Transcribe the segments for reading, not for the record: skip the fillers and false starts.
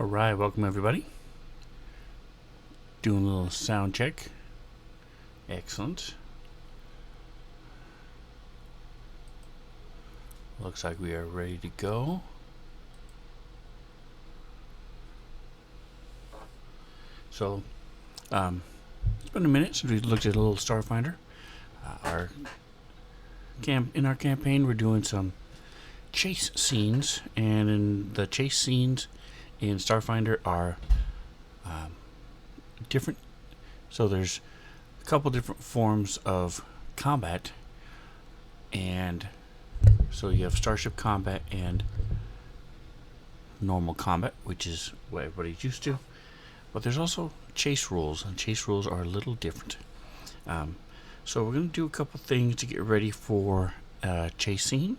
Alright, welcome everybody. Doing a little sound check. Excellent. Looks like we are ready to go. So, it's been a minute since we looked at a little Starfinder. In our campaign, we're doing some chase scenes, and in the chase scenes in Starfinder are different. So there's a couple different forms of combat, and so you have starship combat and normal combat, which is what everybody's used to. But there's also chase rules, and chase rules are a little different. So we're going to do a couple things to get ready for a chase scene.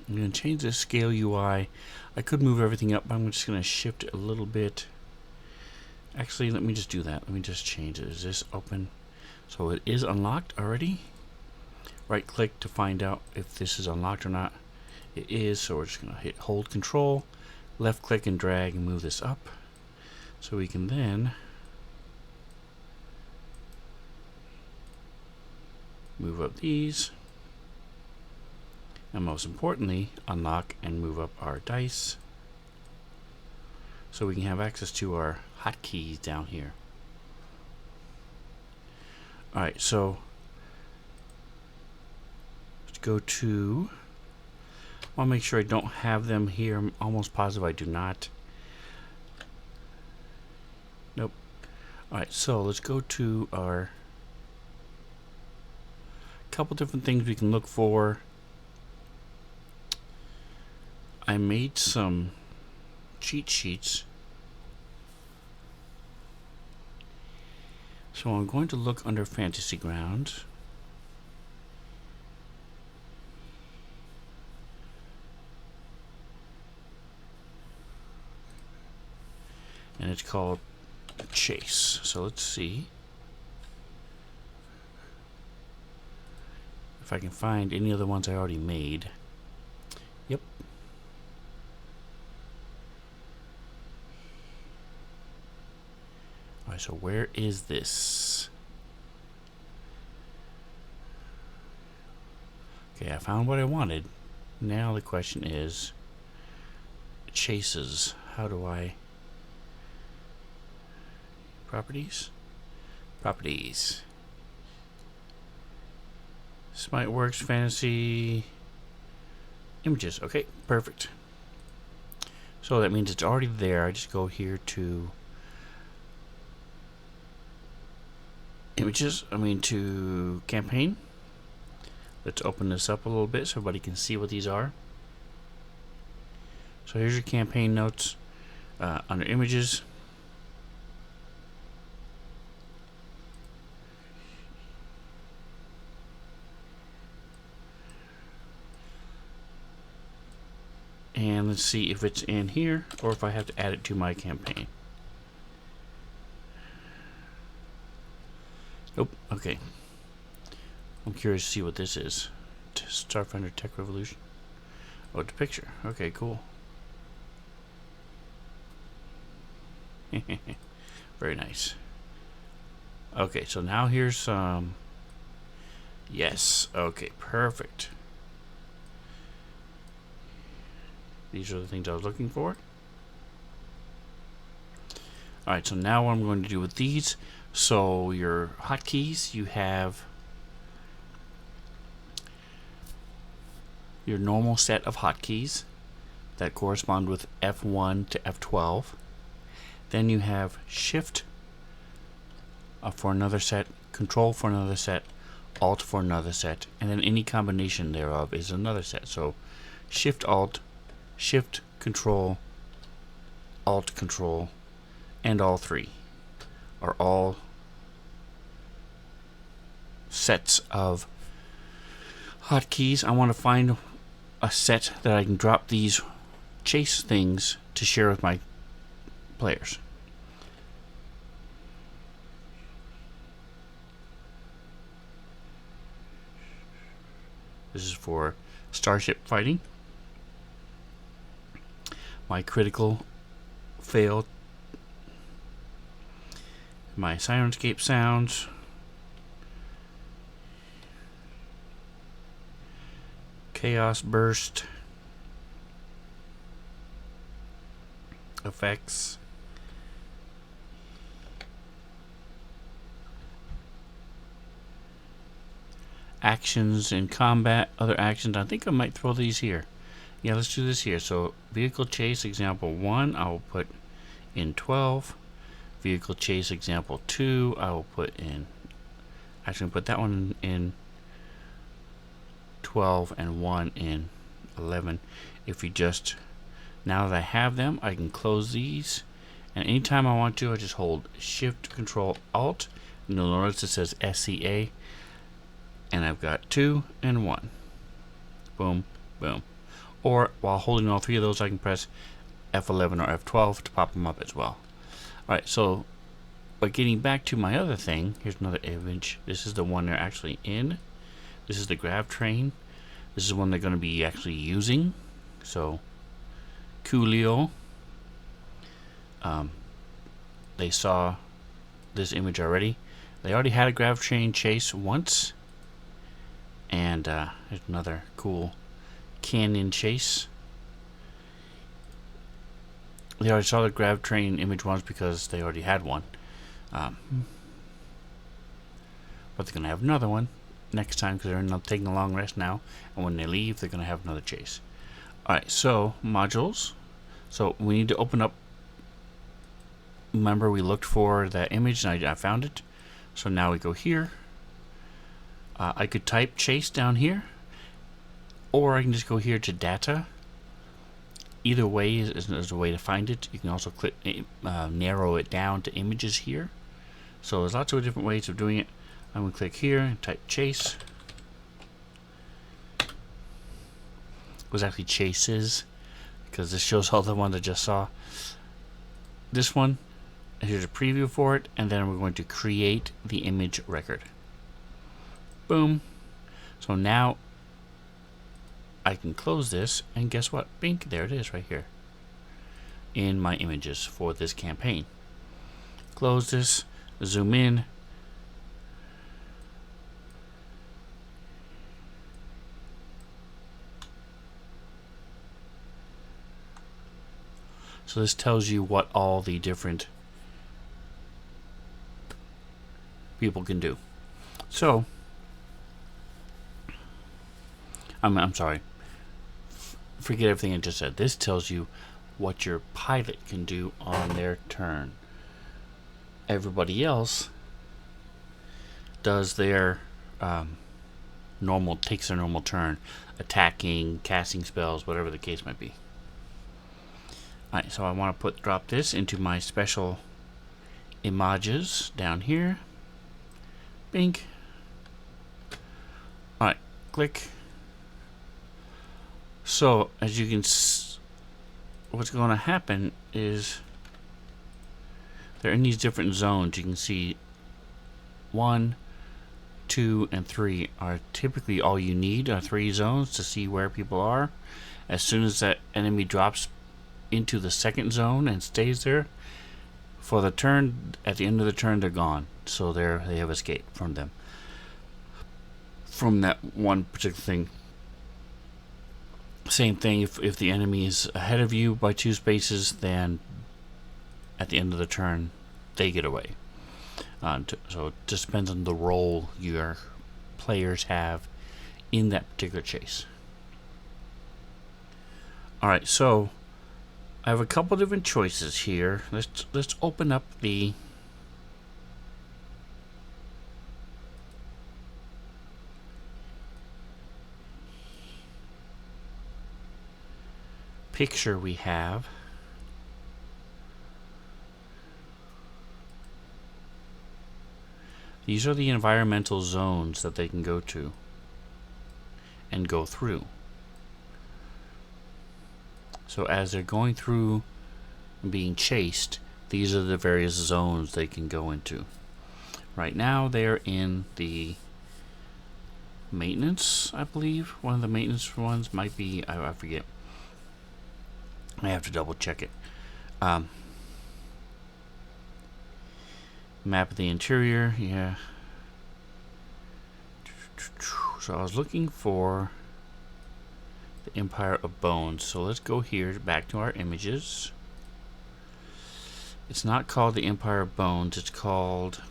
I'm going to change the scale UI. I could move everything up, but I'm just going to shift it a little bit. Actually, let me just do that. Let me just change it. Is this open? So it is unlocked already. Right click to find out if this is unlocked or not. It is, so we're just going to hit hold control, left click and drag and move this up. So we can then move up these. And most importantly, unlock and move up our dice, so we can have access to our hotkeys down here. Alright, so let's go to, I want to make sure I don't have them here. I'm almost positive I do not. Nope. Alright, so let's go to our couple different things we can look for. I made some cheat sheets. So I'm going to look under Fantasy Grounds. And it's called Chase. So let's see if I can find any of the ones I already made. Yep. Alright, so where is this? Okay, I found what I wanted. Now the question is chases. How do I... Properties? Properties. Smite Works, Fantasy, Images. Okay, perfect. So that means it's already there. I just go here to Images, to Campaign. Let's open this up a little bit so everybody can see what these are. So here's your campaign notes under Images. And let's see if it's in here or if I have to add it to my campaign. Nope. Okay. I'm curious to see what this is. Starfinder Tech Revolution. Oh, it's a picture. Okay, cool. Very nice. Okay, so now here's some... Yes. Okay, perfect. These are the things I was looking for. Alright, so now what I'm going to do with these. So your hotkeys, you have your normal set of hotkeys that correspond with F1 to F12. Then you have Shift for another set, Control for another set, Alt for another set, and then any combination thereof is another set. So Shift Alt, Shift Control, Alt Control, and all three are all sets of hotkeys. I want to find a set that I can drop these chase things to share with my players. This is for starship fighting. my critical fail, my Sirenscape sounds, Chaos Burst, effects, actions in combat, other actions. I think I might throw these here. Yeah, let's do this here. So vehicle chase example 1 I will put in 12. Vehicle chase example 2 I will put in, actually put that one in 12 and 1 in 11. If you just, now that I have them, I can close these, and anytime I want to, I just hold Shift, Control, Alt, and you'll notice it says SCA, and I've got 2 and 1. Boom, boom. Or while holding all three of those, I can press F11 or F12 to pop them up as well. Alright, so, but getting back to my other thing, here's another image. This is the one they're actually in. This is the grav train. This is one they're going to be actually using. So, Coolio. They saw this image already. They already had a grav train chase once. And there's another cool canyon chase. They already saw the grav train image once because they already had one. But they're going to have another one next time because they're not taking a long rest now. And when they leave, they're going to have another chase. Alright, so modules. So we need to open up. Remember, we looked for that image and I found it. So now we go here. I could type chase down here, or I can just go here to data. Either way is a way to find it. You can also click narrow it down to images here. So there's lots of different ways of doing it. I'm going to click here and type chase. It was actually chases, because this shows all the ones I just saw. This one, here's a preview for it, and then we're going to create the image record. Boom. So now I can close this, and guess what? Bink, there it is right here in my images for this campaign. Close this, zoom in. So this tells you what all the different people can do. So I'm sorry. Forget everything I just said. This tells you what your pilot can do on their turn. Everybody else does their takes their normal turn, attacking, casting spells, whatever the case might be. Alright, so I want to drop this into my special images down here. Bink. Alright, click. So, as you can what's going to happen is they're in these different zones. You can see 1, 2, and 3 are typically all you need, are 3 zones to see where people are. As soon as that enemy drops into the second zone and stays there for the turn, at the end of the turn they're gone. So they have escaped from them, from that one particular thing. Same thing if the enemy is ahead of you by 2 spaces, then at the end of the turn they get away. So it just depends on the role your players have in that particular chase. Alright, so I have a couple different choices here. Let's open up the picture we have. These are the environmental zones that they can go to and go through. So as they're going through and being chased, these are the various zones they can go into. Right now they're in the maintenance, I believe. One of the maintenance ones might be, I forget. I have to double check it. Map of the interior, yeah. So I was looking for the Empire of Bones. So let's go here, back to our images. It's not called the Empire of Bones, it's called...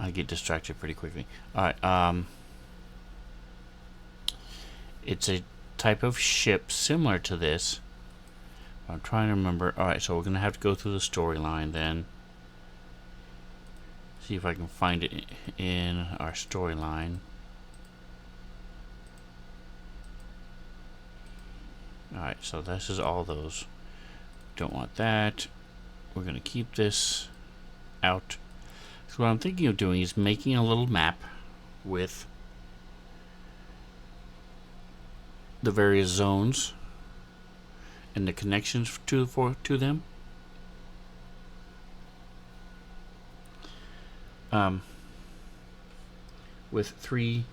I get distracted pretty quickly. Alright, it's a type of ship similar to this. I'm trying to remember. Alright, so we're going to have to go through the storyline then. See if I can find it in our storyline. Alright, so this is all those. Don't want that. We're going to keep this out. So what I'm thinking of doing is making a little map with the various zones and the connections to them. With 3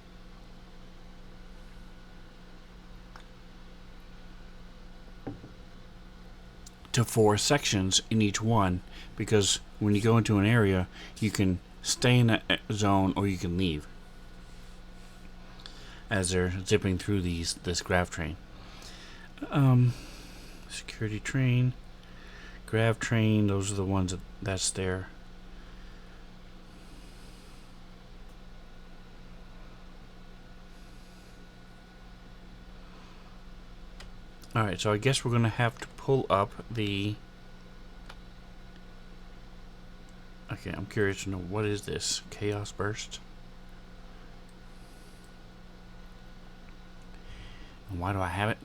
to 4 sections in each one, because when you go into an area you can stay in that zone or you can leave as they're zipping through this grav train. Security train, grav train, those are the ones that's there. Alright, so I guess we're going to have to pull up the... Okay, I'm curious to know, what is this? Chaos Burst? And why do I have it?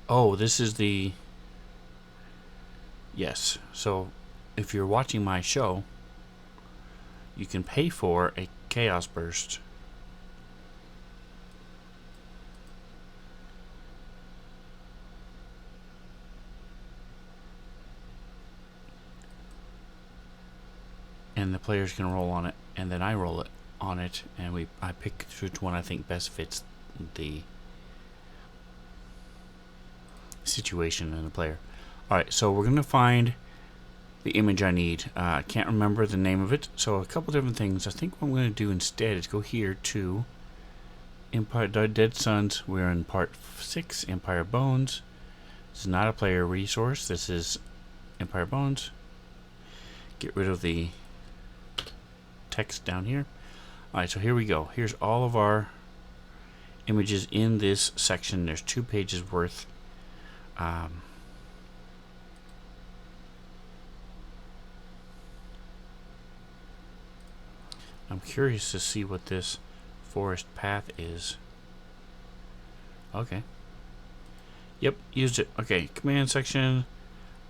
Oh, this is the... Yes, so if you're watching my show, you can pay for a Chaos Burst. And the players can roll on it, and then I roll it on it, and I pick which one I think best fits the situation and the player. Alright, so we're going to find the image I need. I can't remember the name of it, so a couple different things. I think what I'm going to do instead is go here to Empire Dead Suns. We're in part 6, Empire Bones. This is not a player resource. This is Empire Bones. Get rid of the text down here. Alright, so here we go. Here's all of our images in this section. There's 2 pages worth. I'm curious to see what this forest path is. Okay. Yep, used it. Okay, command section.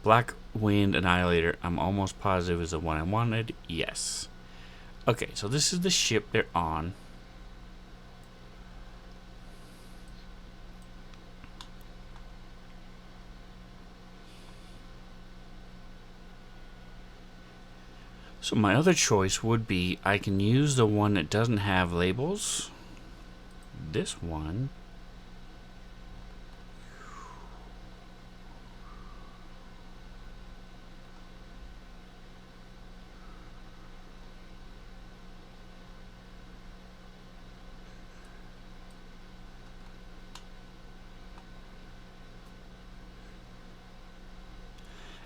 Black Wind Annihilator. I'm almost positive is the one I wanted. Yes. Okay, so this is the ship they're on. So my other choice would be I can use the one that doesn't have labels. This one.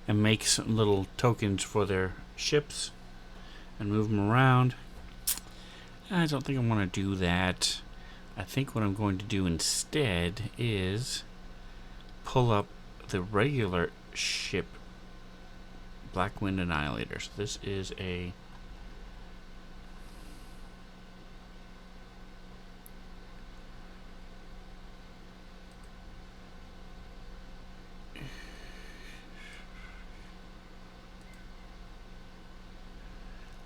And make some little tokens for their ships and move them around. I don't think I want to do that. I think what I'm going to do instead is pull up the regular ship, Black Wind Annihilator. So this is a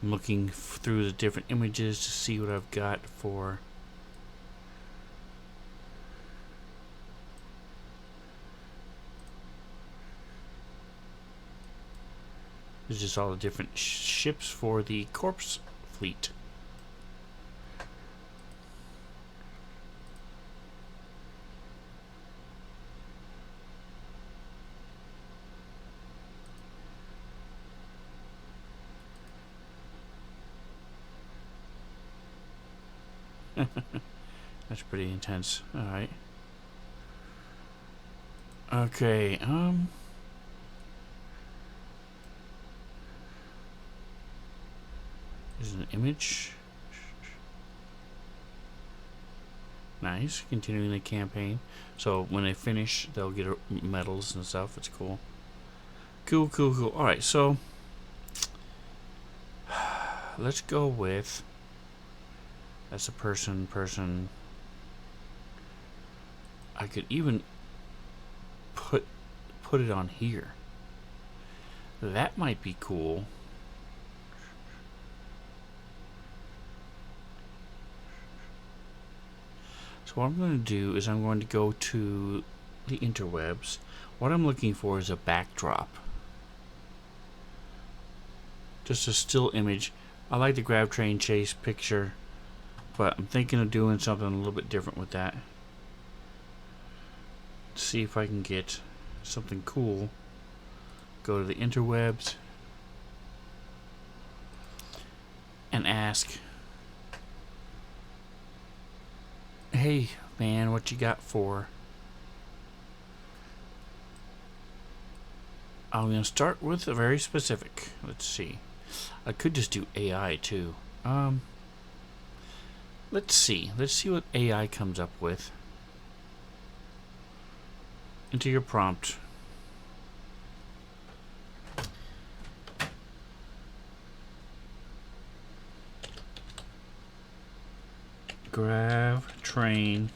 I'm looking through the different images to see what I've got for This is just all the different ships for the corpse fleet. That's pretty intense. Alright. Okay, There's an image. Nice. Continuing the campaign. So when they finish, they'll get medals and stuff. It's cool. Cool. Alright, so let's go with, that's a person. I could even put it on here. That might be cool. So what I'm going to do is I'm going to go to the interwebs. What I'm looking for is a backdrop. Just a still image. I like the grab train chase picture, but I'm thinking of doing something a little bit different with that. See if I can get something cool. Go to the interwebs and ask, hey man, what you got for? I'm going to start with a very specific. Let's see. I could just do AI too. Let's see what AI comes up with. Enter your prompt. Grab train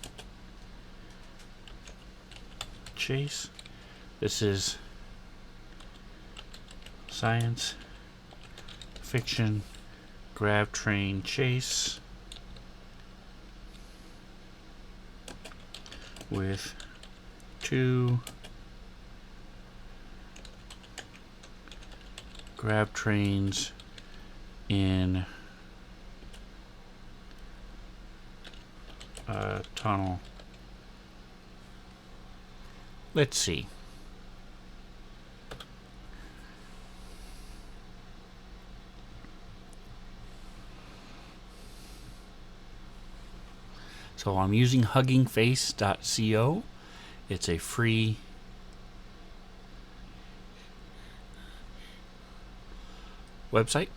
chase. This is science fiction grab train chase with 2 grab trains in a tunnel. Let's see. So I'm using huggingface.co. It's a free website.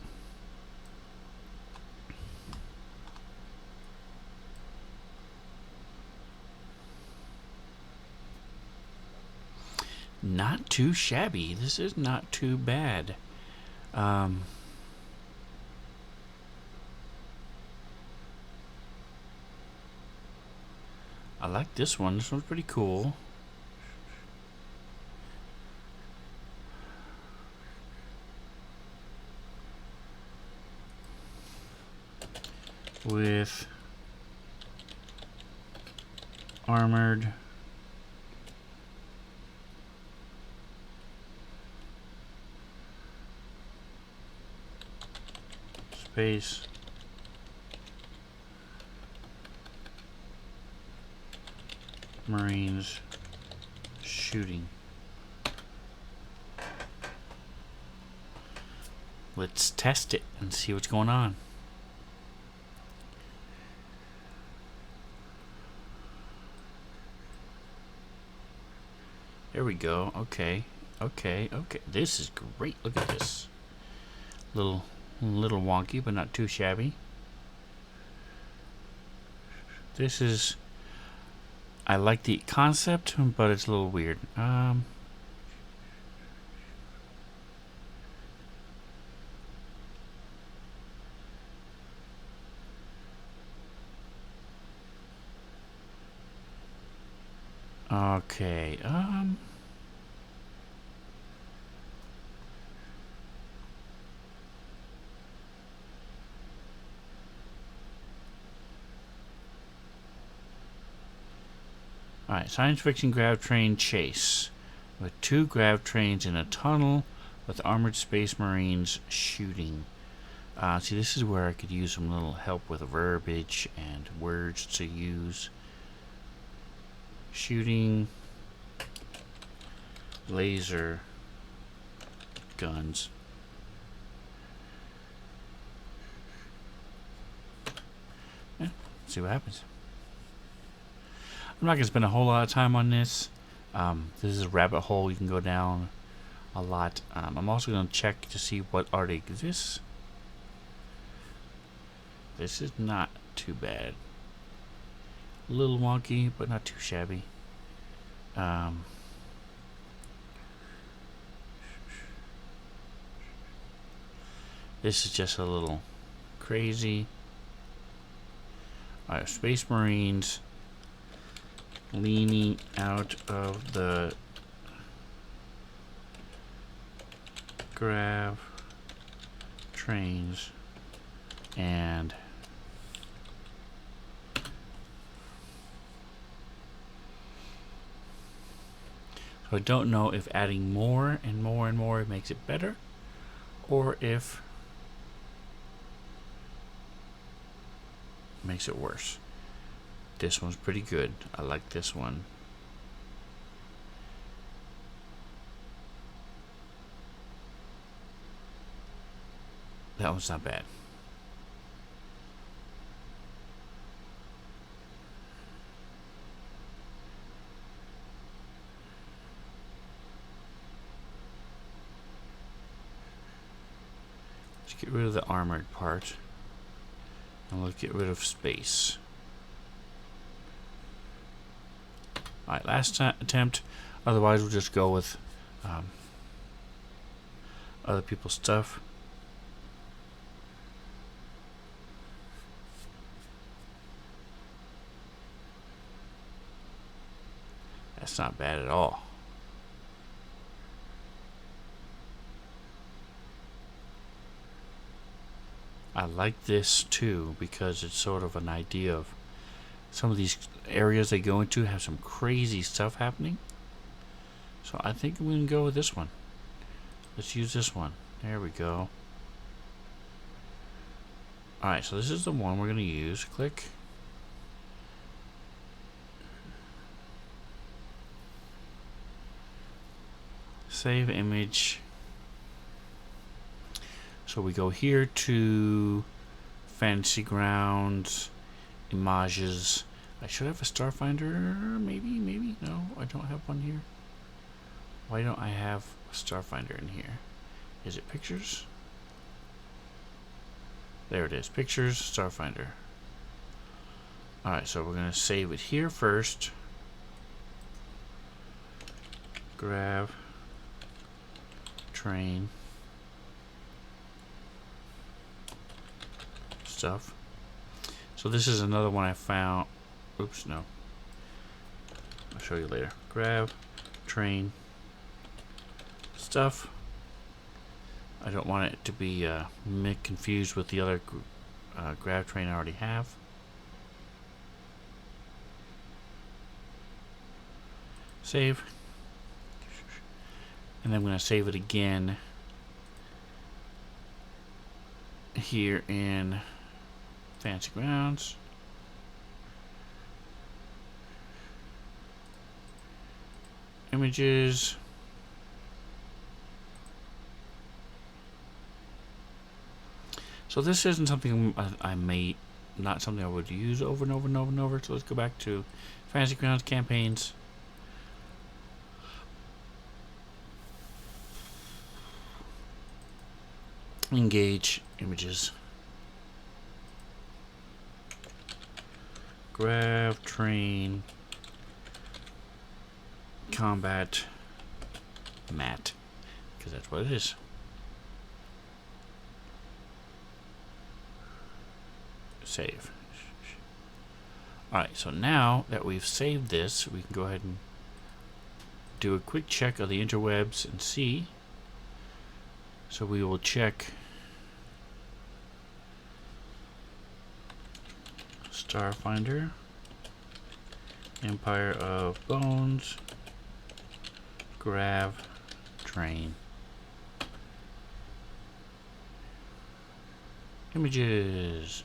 Not too shabby. This is not too bad. I like this one. This one's pretty cool. With armored space Marines shooting. Let's test it and see what's going on. There we go. Okay. This is great. Look at this. Little wonky, but not too shabby. This is, I like the concept, but it's a little weird. Okay. Alright, science fiction grab train chase. With 2 grab trains in a tunnel with armored space marines shooting. See, this is where I could use some little help with verbiage and words to use. Shooting laser guns. see what happens. I'm not going to spend a whole lot of time on this. This is a rabbit hole you can go down a lot. I'm also going to check to see what already exists. This is not too bad. A little wonky, but not too shabby. This is just a little crazy. Alright, Space Marines leaning out of the grav trains and so I don't know if adding more and more and more makes it better, or if it makes it worse. This one's pretty good. I like this one. That one's not bad. Let's get rid of the armored part. And let's get rid of space. Alright, last attempt. Otherwise, we'll just go with other people's stuff. That's not bad at all. I like this too because it's sort of an idea of some of these areas they go into have some crazy stuff happening. So I think we can go with this one. Let's use this one. There we go. Alright, so this is the one we're going to use. Click. Save image. So we go here to Fantasy Grounds, Images. I should have a Starfinder, maybe. No, I don't have one here. Why don't I have a Starfinder in here? Is it Pictures? There it is, Pictures, Starfinder. Alright, so we're going to save it here first. Grab, train, stuff. So this is another one I found. Oops, no. I'll show you later. Grab, train, stuff. I don't want it to be confused with the other grab train I already have. Save. And then I'm going to save it again here in Fancy Grounds. Images. So this isn't something not something I would use over and over and over and over. So let's go back to Fantasy Grounds campaigns. Engage images. Grab, train, combat, mat, because that's what it is. Save. Alright, so now that we've saved this, we can go ahead and do a quick check of the interwebs and see. So we will check Starfinder, Empire of Bones, Grav, Train, images.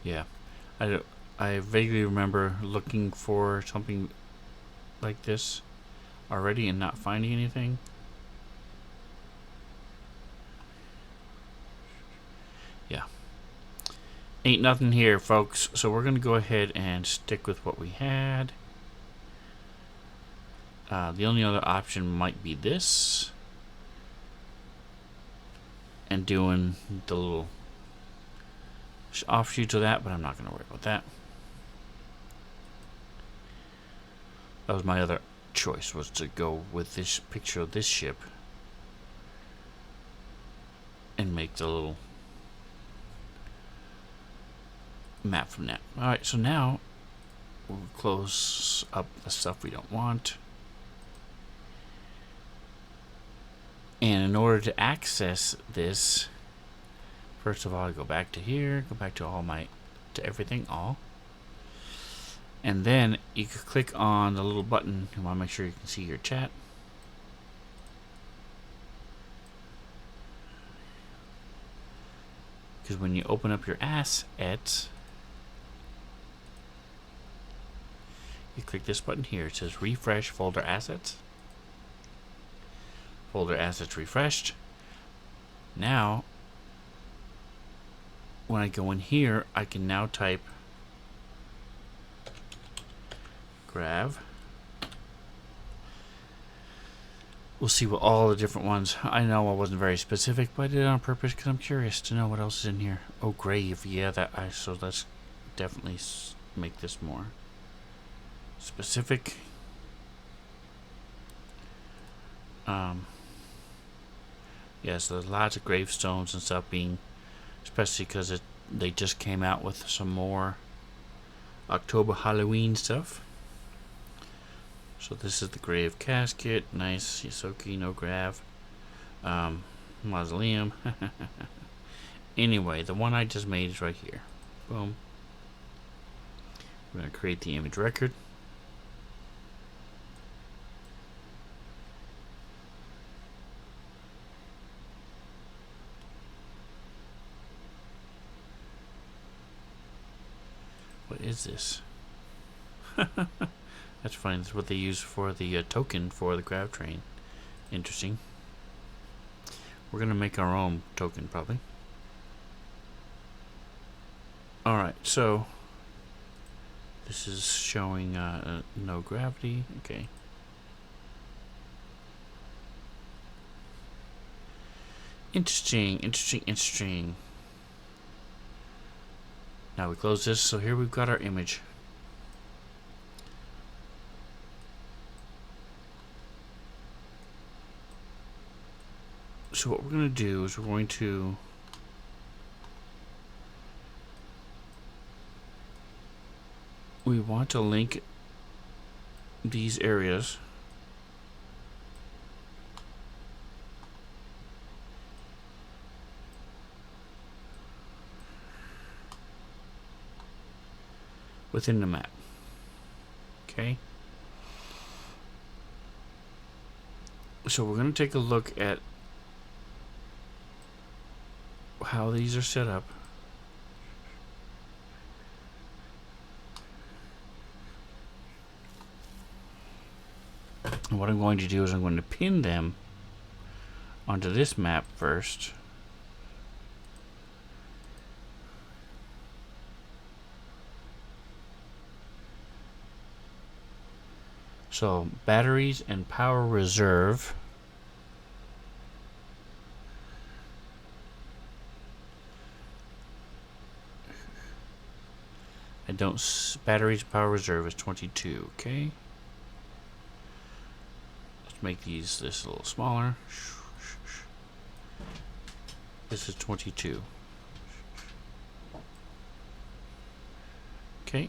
Yeah, I vaguely remember looking for something like this already and not finding anything. Yeah. Ain't nothing here, folks. So we're going to go ahead and stick with what we had. The only other option might be this. And doing the little offshoots of that, but I'm not going to worry about that. That was my other choice, was to go with this picture of this ship and make the little map from that. Alright, so now we'll close up the stuff we don't want. And in order to access this, first of all, I go back to here, go back to all my, to everything, all. And then you can click on the little button. You want to make sure you can see your chat. Because when you open up your assets, you click this button here. It says refresh folder assets. Folder assets refreshed. Now, when I go in here, I can now type grav. We'll see what all the different ones. I know I wasn't very specific, but I did it on purpose because I'm curious to know what else is in here. Oh, grave. Yeah, so let's definitely make this more specific. Yeah, so there's lots of gravestones and stuff being, especially because they just came out with some more October Halloween stuff. So this is the grave casket. Nice. Yosoki, no grav. Mausoleum. Anyway, the one I just made is right here. Boom. We're going to create the image record. What is this? That's funny. That's what they use for the token for the grav train. Interesting. We're going to make our own token, probably. Alright, so this is showing no gravity. Okay. Interesting. Now we close this, so here we've got our image. So what we're going to do is we want to link these areas within the map. Okay. So we're going to take a look at how these are set up. And what I'm going to do is I'm going to pin them onto this map first. So batteries and power reserve. Batteries and power reserve is 22. Okay. Let's make this a little smaller. This is 22. Okay.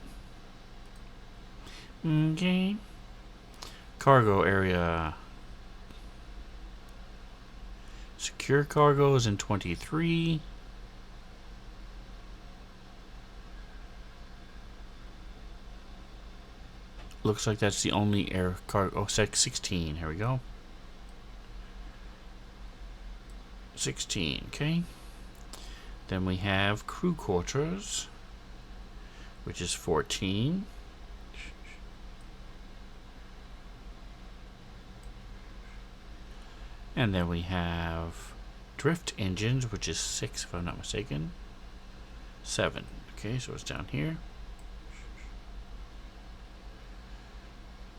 Okay. Cargo area. Secure cargo is in 23. Looks like that's the only air cargo. Oh, 16. Here we go. 16. Okay. Then we have crew quarters, which is 14. And then we have drift engines, which is 6 if I'm not mistaken. 7. Okay, so it's down here.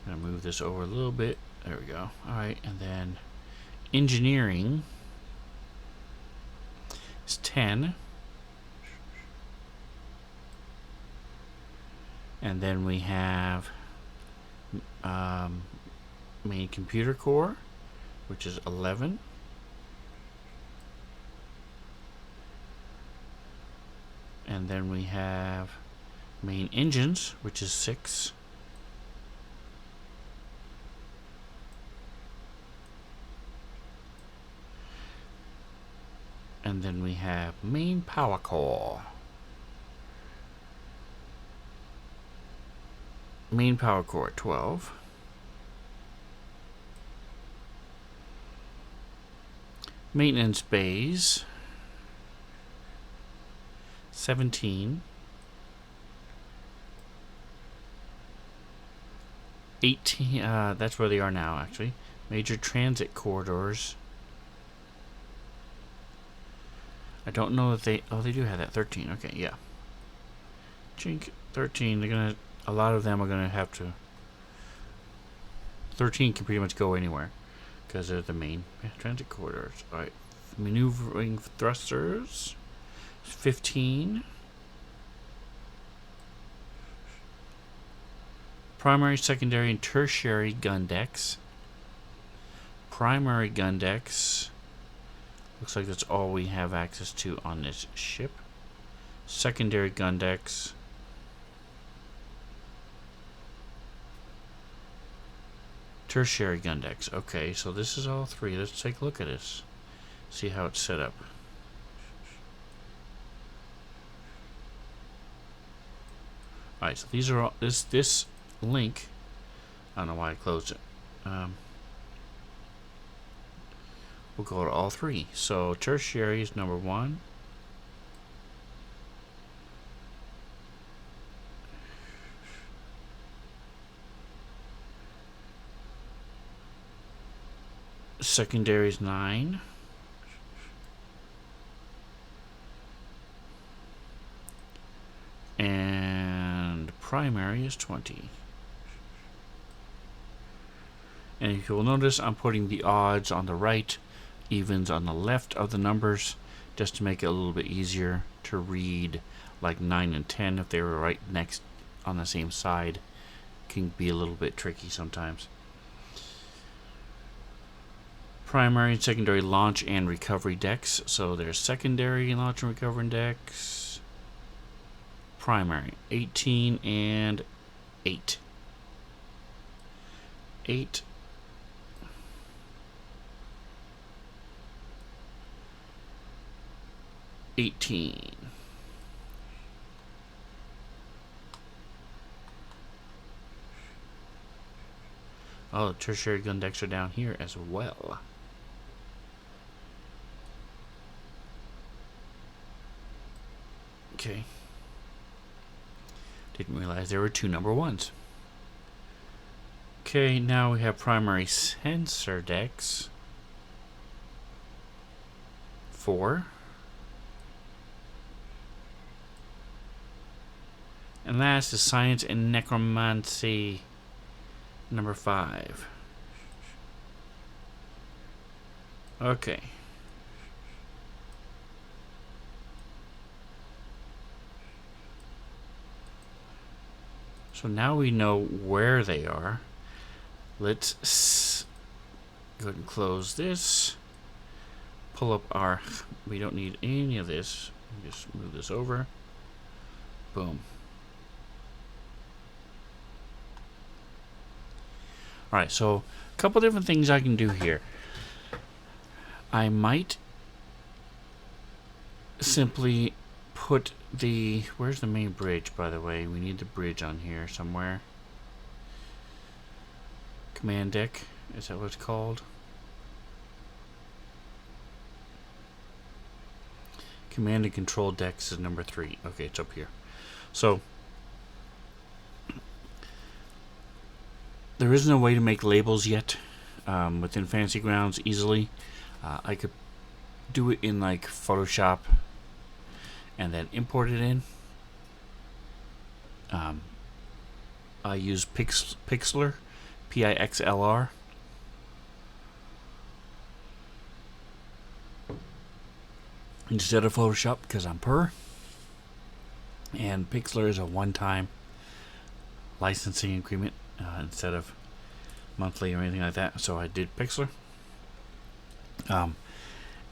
I'm going to move this over a little bit. There we go. Alright, and then engineering is 10. And then we have main computer core, which is 11. And then we have main engines, which is 6. And then we have main power core. Main power core 12. Maintenance bays 17. 18. That's where they are now, actually. Major transit corridors. I don't know if they. Oh, they do have that 13. Okay, yeah. Chink 13. They're gonna. A lot of them are gonna have to. 13 can pretty much go anywhere because they're the main transit corridors. All right. Maneuvering thrusters 15. Primary, secondary, and tertiary gun decks. Primary gun decks. Looks like that's all we have access to on this ship. Secondary gun decks. Tertiary gun decks. Okay, so this is all 3. Let's take a look at this. See how it's set up. Alright, so these are all this link. I don't know why I closed it. We'll go to all 3. So tertiary is number 1. Secondary is 9. And primary is 20. And if you'll notice, I'm putting the odds on the right, evens on the left of the numbers, just to make it a little bit easier to read. Like 9 and 10, if they were right next on the same side, can be a little bit tricky sometimes. Primary and secondary launch and recovery decks. So there's secondary launch and recovery decks. Primary 18 and 8. 8. $18. Oh, the tertiary gun decks are down here as well. Okay. Didn't realize there were 2 number 1s. Okay, now we have primary sensor decks. 4. And last is science and necromancy, number 5. Okay. So now we know where they are. Let's go ahead and close this. Pull up our... We don't need any of this. Just move this over. Boom. Alright, so a couple different things I can do here. I might simply put the... Where's the main bridge, by the way? We need the bridge on here somewhere. Command deck. Is that what it's called? Command and control decks is number 3. Okay, it's up here. So... there isn't a way to make labels yet within Fantasy Grounds easily. I could do it in like Photoshop and then import it in. I use Pixlr, Pixlr, instead of Photoshop because I'm per. And Pixlr is a one-time licensing agreement instead of monthly or anything like that. So I did Pixlr. And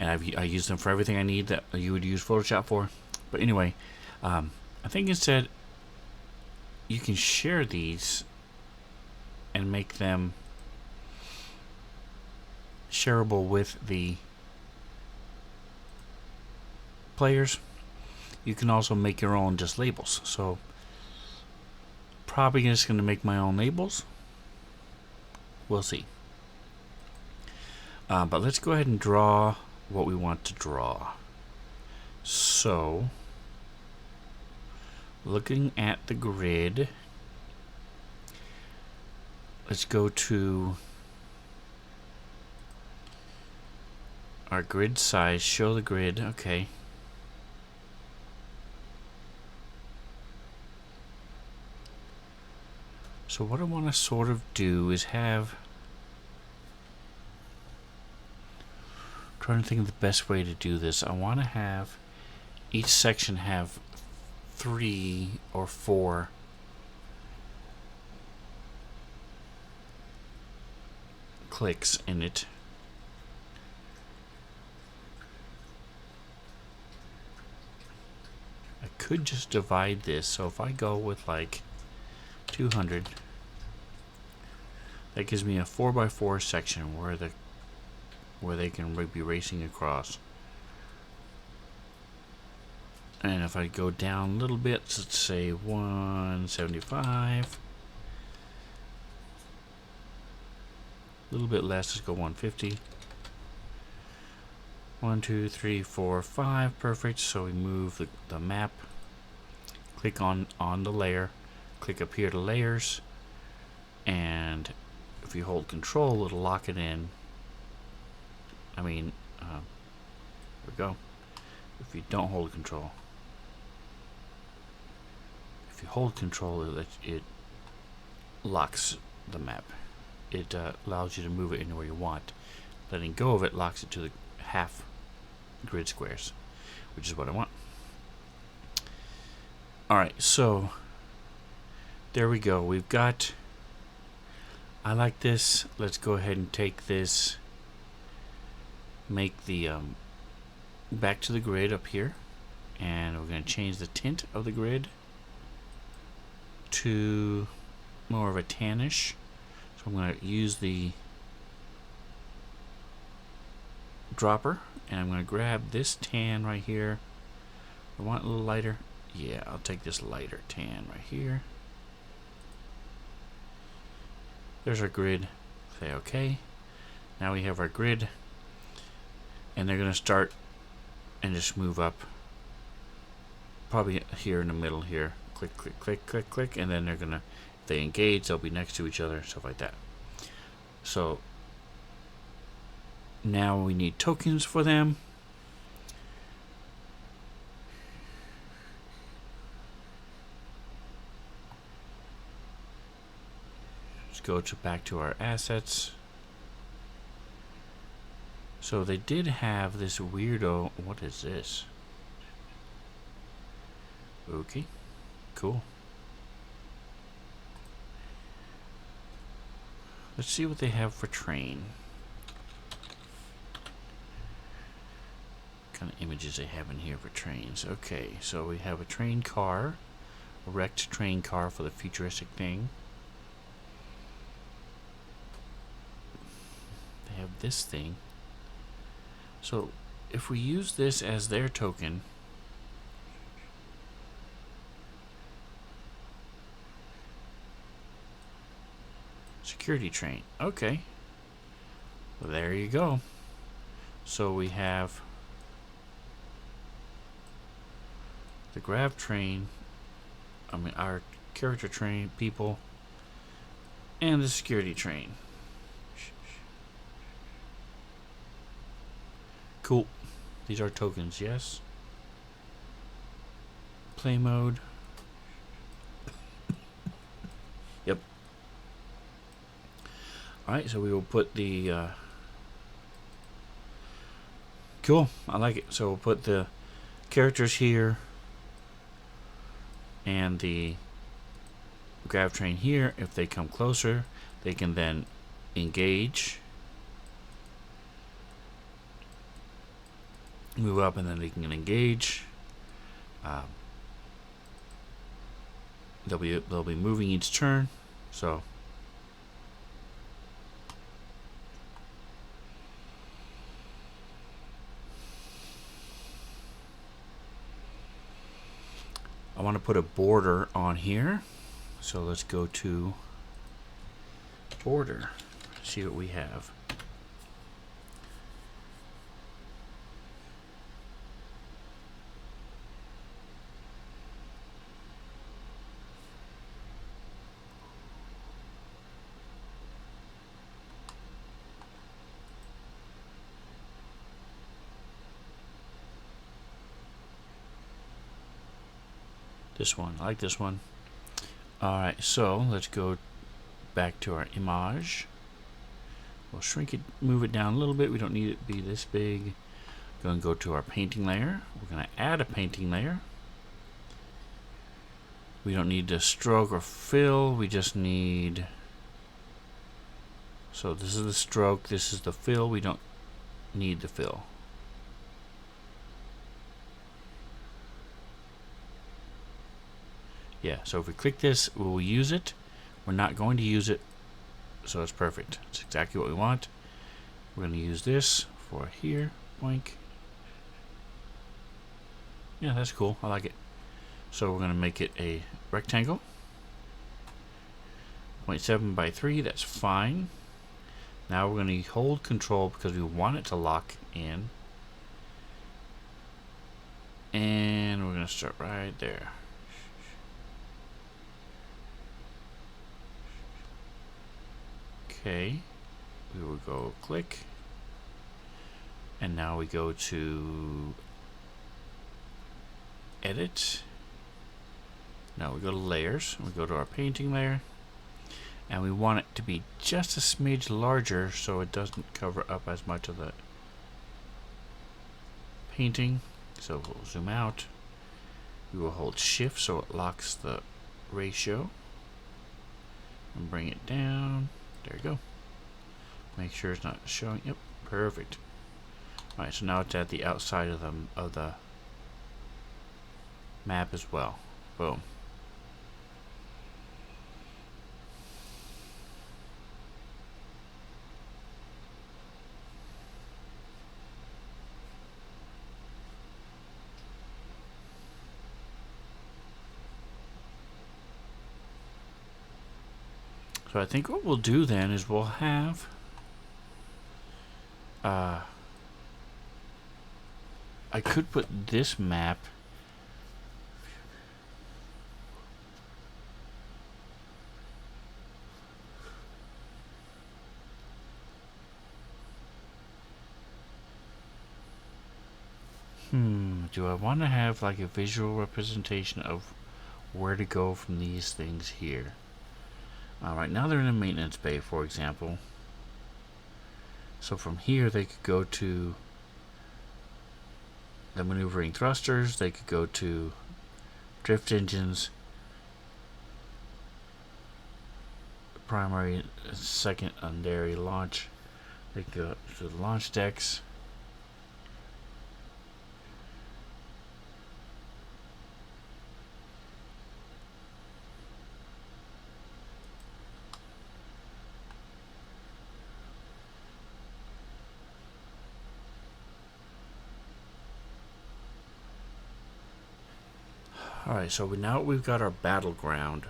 I use them for everything I need that you would use Photoshop for. But anyway, I think instead you can share these and make them shareable with the players. You can also make your own just labels. So probably just going to make my own labels. We'll see. But let's go ahead and draw what we want to draw. So, looking at the grid, let's go to our grid size, show the grid, okay. So what I want to sort of do is have, trying to think of the best way to do this. I want to have each section have 3 or 4 clicks in it. I could just divide this. So if I go with like 200, that gives me a 4x4 section where they can be racing across. And if I go down a little bit, let's say 175, a little bit less, let's go 150. 1, 2, 3, 4, 5, perfect. So we move the map, click on the layer, click up here to layers, and if you hold control, it'll lock it in. There we go. If you don't hold control, if you hold control, it locks the map. It allows you to move it anywhere you want. Letting go of it locks it to the half grid squares, which is what I want. Alright, so there we go. We've got, I like this. Let's go ahead and take this, make the back to the grid up here, and we're going to change the tint of the grid to more of a tannish. So I'm going to use the dropper, and I'm going to grab this tan right here. I want a little lighter. Yeah, I'll take this lighter tan right here. There's our grid. Say OK. Now we have our grid, and they're going to start and just move up. Probably here in the middle here. Click, click, click, click, click, and then they're going to, if they engage, they'll be next to each other, stuff like that. So now we need tokens for them. Let's go back to our assets. So they did have this weirdo. What is this? Okay, cool. Let's see what they have for train. What kind of images they have in here for trains. Okay, so we have a train car, a wrecked train car for the futuristic thing. They have this thing. So if we use this as their token, security train. Okay. Well, there you go. So we have the grab train, our character train people, and the security train. Cool. These are tokens, yes. Play mode. Yep. Alright, so we will put the... cool, I like it. So we'll put the characters here and the grav train here. If they come closer, they can then engage, move up, and then they can engage. They'll be moving each turn, so I want to put a border on here. So let's go to border, see what we have. This one, I like this one. Alright, so let's go back to our image. We'll shrink it, move it down a little bit. We don't need it to be this big. Going to go to our painting layer. We're going to add a painting layer. We don't need to stroke or fill. We just need... So this is the stroke, this is the fill. We don't need the fill. Yeah, so if we click this, we'll use it. We're not going to use it, so it's perfect. It's exactly what we want. We're going to use this for here. Boink. Yeah, that's cool. I like it. So we're going to make it a rectangle. 0.7 by 3, that's fine. Now we're going to hold control because we want it to lock in. And we're going to start right there. Okay, we will go click, and now we go to edit. Now we go to layers, we go to our painting layer, and we want it to be just a smidge larger so it doesn't cover up as much of the painting. So we'll zoom out. We will hold shift so it locks the ratio, and bring it down. There you go. Make sure it's not showing. Yep, perfect. All right, so now it's at the outside of the map as well. Boom. So I think what we'll do then is we'll have I could put this map do I want to have like a visual representation of where to go from these things here? Alright, now they're in a maintenance bay, for example. So from here they could go to the maneuvering thrusters, they could go to drift engines, primary, secondary launch, they could go to the launch decks. Alright, so now we've got our battleground.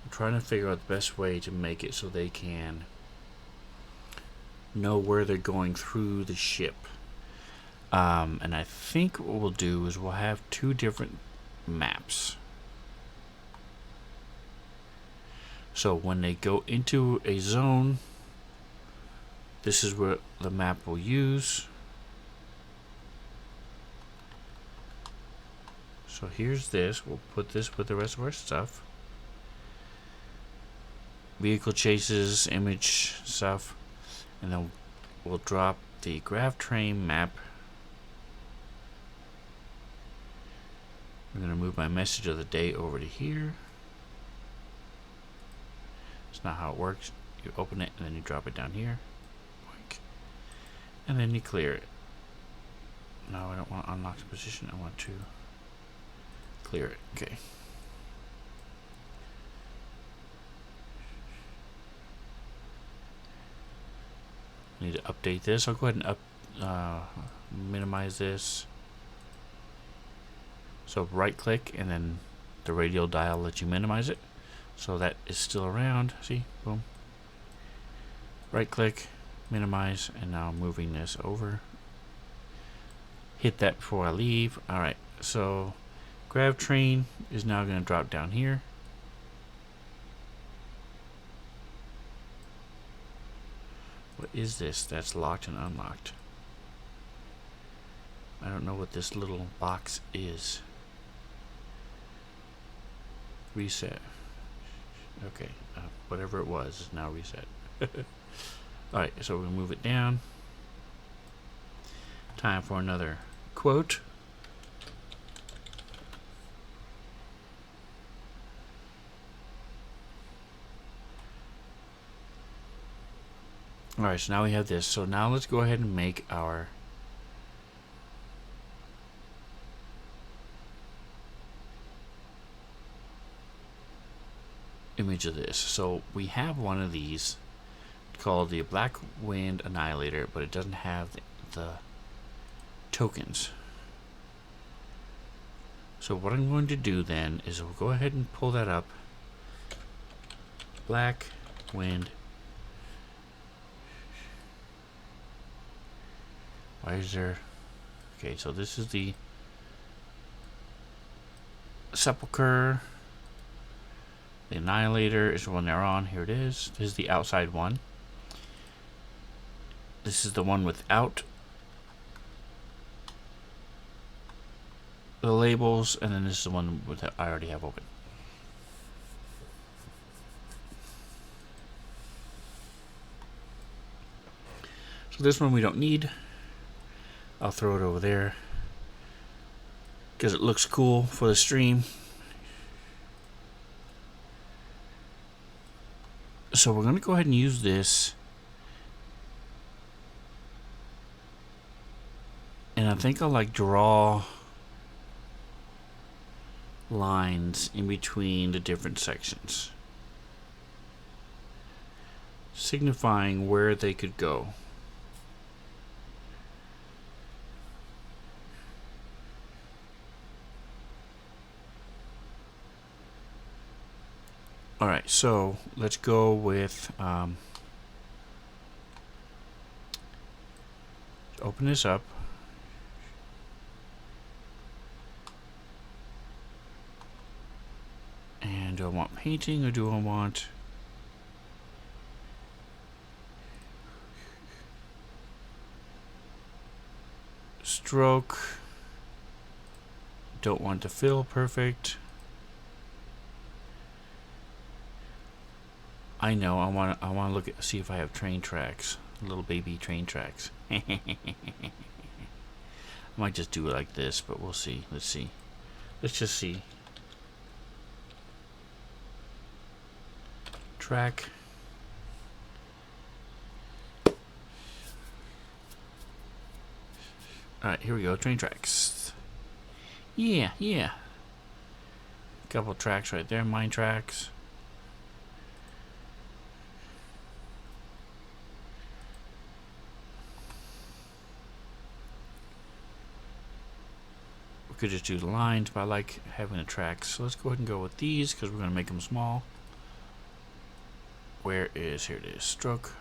I'm trying to figure out the best way to make it so they can know where they're going through the ship. And I think what we'll do is we'll have two different maps. So when they go into a zone, this is what the map will use. So here's this. We'll put this with the rest of our stuff. Vehicle chases, image stuff, and then we'll drop the graph train map. I'm going to move my message of the day over to here. It's not how it works. You open it and then you drop it down here. And then you clear it. No, I don't want to unlock the position. I want to clear it. Okay. Need to update this. I'll go ahead and minimize this. So right click and then the radial dial lets you minimize it. So that is still around. See? Boom. Right click, minimize, and now I'm moving this over. Hit that before I leave. Alright, so grav train is now going to drop down here. What is this that's locked and unlocked? I don't know what this little box is. Reset. Okay, whatever it was is now reset. Alright, so we'll move it down. Time for another quote. Alright, so now we have this. So now let's go ahead and make our image of this. So we have one of these called the Black Wind Annihilator, but it doesn't have the tokens. So what I'm going to do then is we'll go ahead and pull that up. Black Wind. Why is there... Okay, so this is the Sepulchre. The Annihilator is the one they're on. Here it is. This is the outside one. This is the one without the labels, and then this is the one that I already have open. So this one we don't need. I'll throw it over there because it looks cool for the stream. So we're going to go ahead and use this. And I think I'll like draw lines in between the different sections, signifying where they could go. Alright, so let's go with open this up. And do I want painting or do I want stroke? Don't want to fill, perfect. I know, I want to look at, see if I have train tracks, little baby train tracks. I might just do it like this, but we'll see. Let's see. Let's just see. Track. Alright, here we go. Train tracks. Yeah, yeah. Couple tracks right there. Mine tracks. We could just do the lines, but I like having the tracks. So let's go ahead and go with these because we're going to make them small. Where is, here it is, stroke,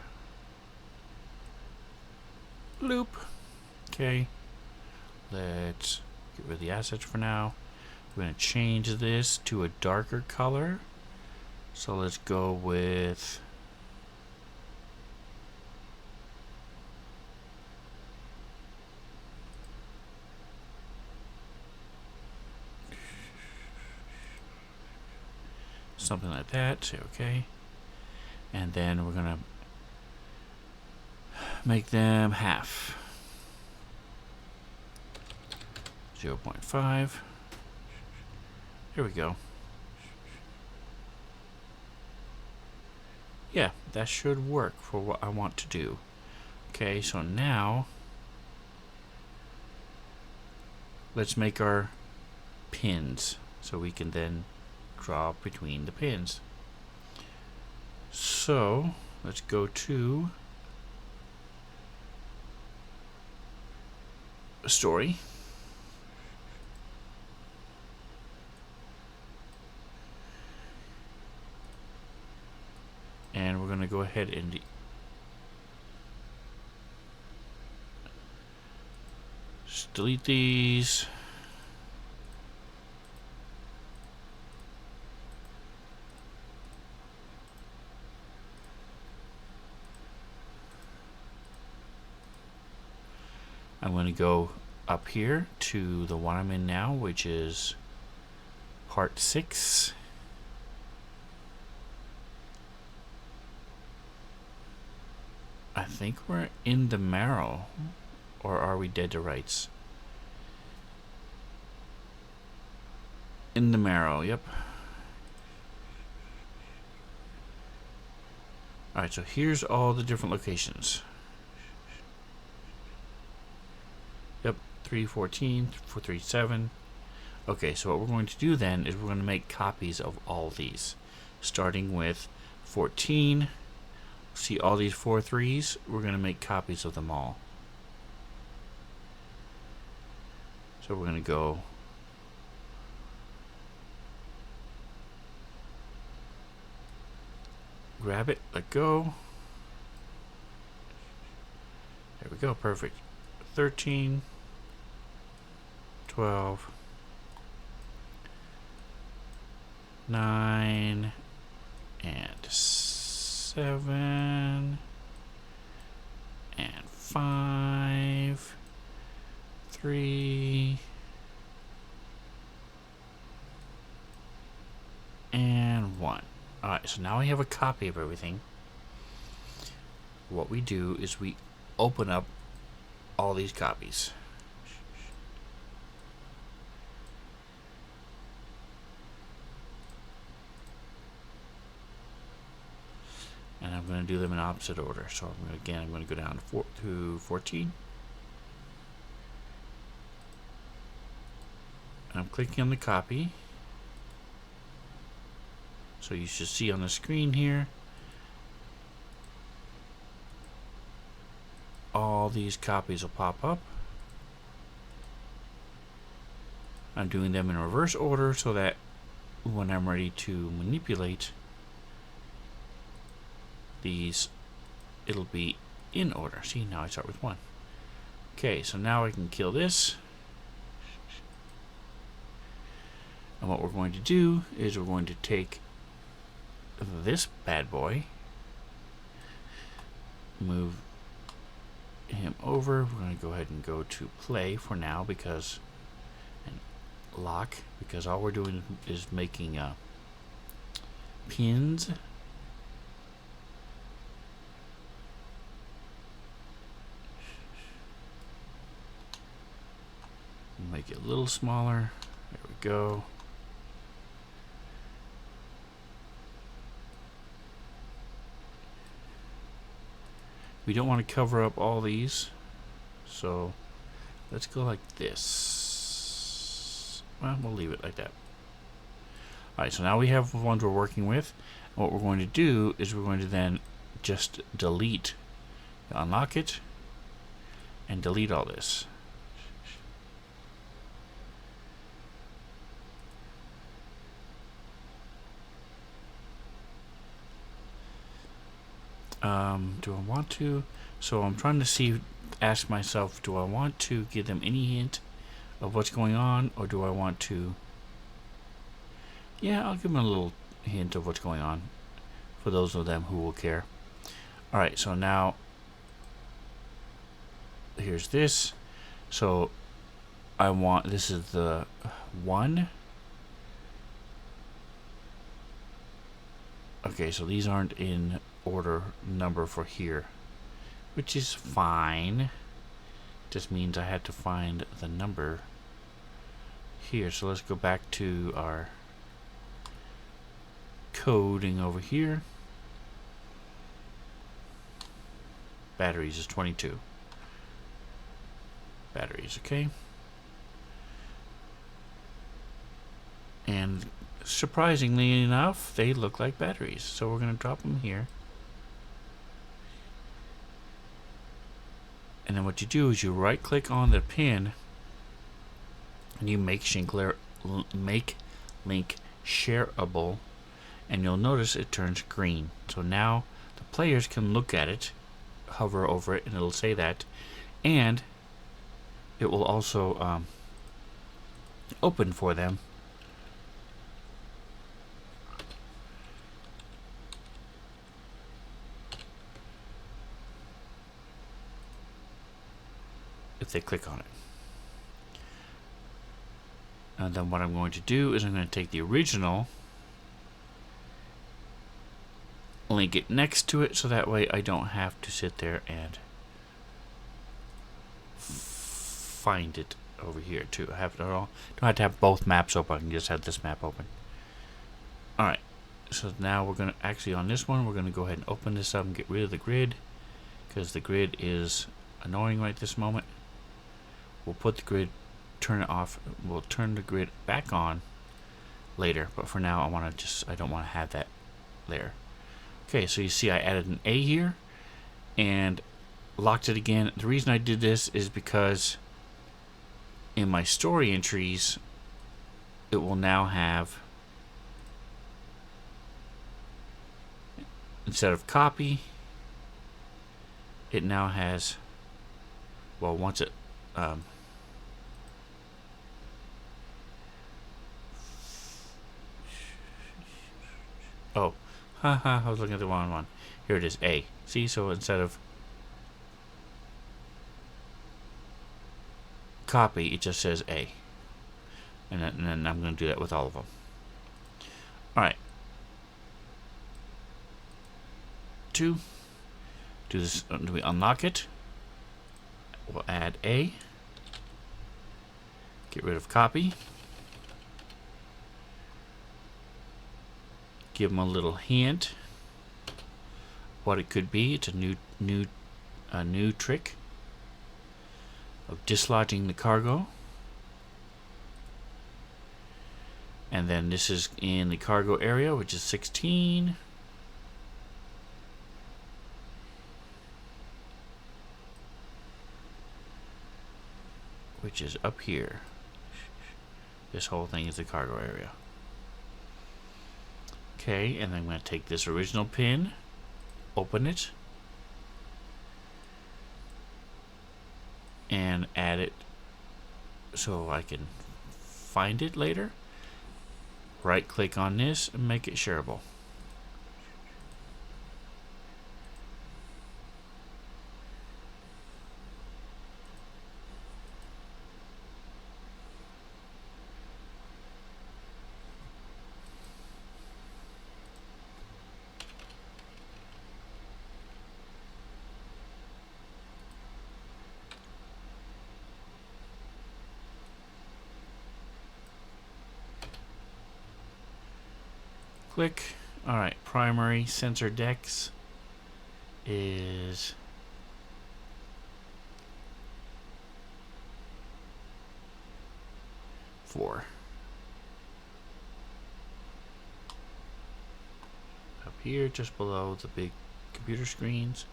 loop. Okay, let's get rid of the assets for now. We're going to change this to a darker color. So let's go with something like that. Say okay. And then we're gonna make them half. 0.5. Here we go. Yeah, that should work for what I want to do. Okay, so now let's make our pins so we can then draw between the pins. So let's go to story. And we're going to go ahead and just delete these. I'm going to go up here to the one I'm in now, which is part 6. I think we're in the marrow, or are we dead to rights? In the marrow, yep. Alright, so here's all the different locations. Yep, 314, 437. Okay, so what we're going to do then is we're going to make copies of all these. Starting with 14. See all these 4 3s? We're going to make copies of them all. So we're going to go grab it, let go. There we go, perfect. 13, 12, 9, and 7, and 5, 3, and 1. Alright, so now we have a copy of everything. What we do is we open up all these copies. And I'm going to do them in opposite order. So I'm going to go down to 14. And I'm clicking on the copy. So you should see on the screen here all these copies will pop up. I'm doing them in reverse order so that when I'm ready to manipulate these, it'll be in order. See, now I start with 1. Okay, so now I can kill this. And what we're going to do is we're going to take this bad boy, move him over. We're going to go ahead and go to play for now because, and lock, because all we're doing is making pins. Make it a little smaller. There we go. We don't want to cover up all these, so let's go like this. Well, we'll leave it like that. Alright, so now we have the ones we're working with. What we're going to do is we're going to then just delete, unlock it, and delete all this. Do I want to? So I'm trying to ask myself, do I want to give them any hint of what's going on, or do I want to? Yeah, I'll give them a little hint of what's going on for those of them who will care. Alright, so now here's this. So this is the 1. Okay, so these aren't in order number for here, which is fine. Just means I had to find the number here. So let's go back to our coding over here. Batteries is 22. Batteries, okay. And surprisingly enough, they look like batteries. So we're going to drop them here. And then what you do is you right click on the pin and you make link shareable, and you'll notice it turns green. So now the players can look at it, hover over it, and it'll say that, and it will also open for them. If they click on it. And then what I'm going to do is I'm going to take the original, link it next to it, so that way I don't have to sit there and find it over here too. I don't have to have both maps open. I can just have this map open. Alright, so now we're going to, actually on this one, we're going to go ahead and open this up and get rid of the grid, because the grid is annoying right this moment. We'll put the grid, turn it off. We'll turn the grid back on later, but for now I don't want to have that there. Okay, so you see I added an A here and locked it again. The reason I did this is because in my story entries it will now have, instead of copy, it now has, well, once it oh, haha, I was looking at the wrong one. Here it is, A. See, so instead of copy, it just says A. And then I'm going to do that with all of them. Alright. 2. Do this. Do we unlock it? We'll add A. Get rid of copy. Give them a little hint what it could be. It's a new trick of dislodging the cargo. And then this is in the cargo area, which is 16. Which is up here. This whole thing is the cargo area. Okay, and then I'm going to take this original pin, open it, and add it so I can find it later. Right click on this and make it shareable. Click. Alright, primary sensor dex is four. Up here, just below the big computer screens.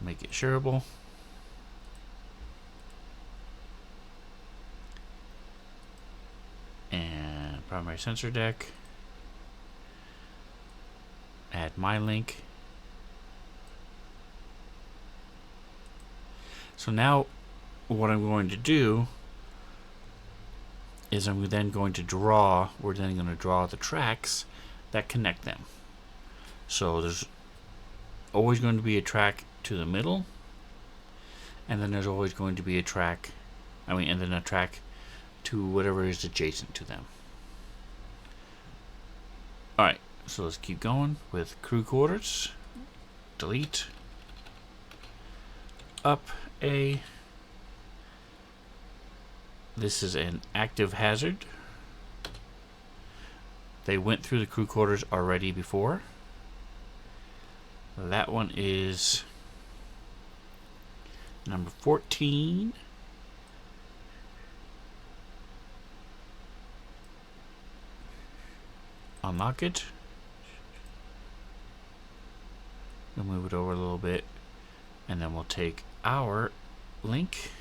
Make it shareable. And primary sensor deck. Add my link. So now what I'm going to do is we're then going to draw the tracks that connect them. So there's always going to be a track to the middle, and then there's always going to be a track, and then a track to whatever is adjacent to them. Alright, so let's keep going with crew quarters. Delete. Up A. This is an active hazard. They went through the crew quarters already before. That one is number 14. Unlock it. We'll move it over a little bit, and then we'll take our link.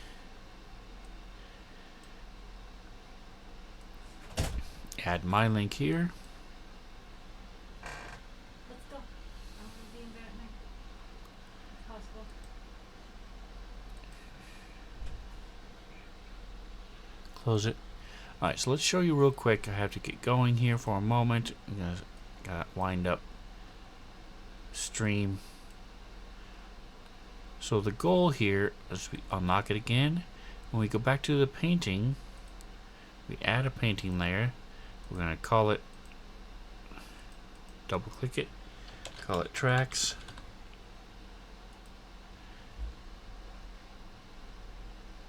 Add my link here. Let's go. I'm gonna be in bed at night. If possible. Close it. Alright, so let's show you real quick. I have to get going here for a moment. I'm gonna wind up stream. So the goal here is we unlock it again. When we go back to the painting, we add a painting layer. We're gonna call it, double click it, call it tracks.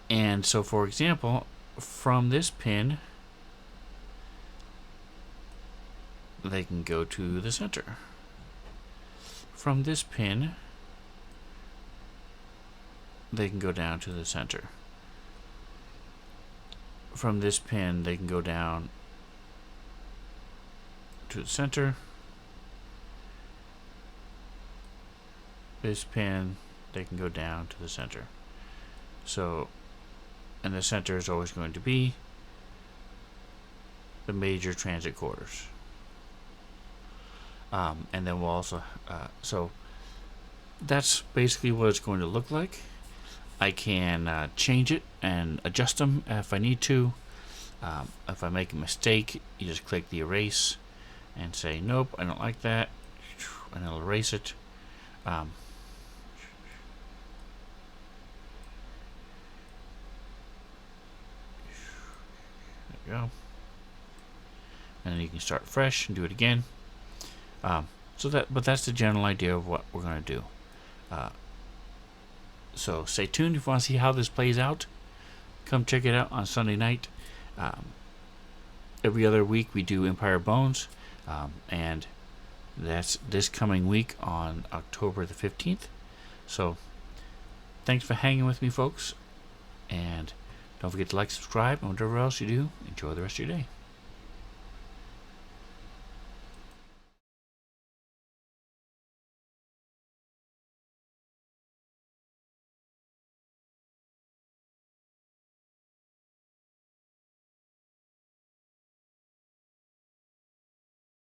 And so for example, from this pin, they can go to the center. From this pin, they can go down to the center. From this pin, they can go down to the center. This pin, they can go down to the center. So, and the center is always going to be the major transit quarters. And then we'll also, so that's basically what it's going to look like. I can change it and adjust them if I need to. If I make a mistake, you just click the erase and say, nope, I don't like that, and it'll erase it. There you go. And then you can start fresh and do it again. But that's the general idea of what we're going to do. So stay tuned if you want to see how this plays out. Come check it out on Sunday night. Every other week we do Empire Bones, and that's this coming week on October the 15th. So thanks for hanging with me, folks, and don't forget to like, subscribe, and whatever else you do, enjoy the rest of your day.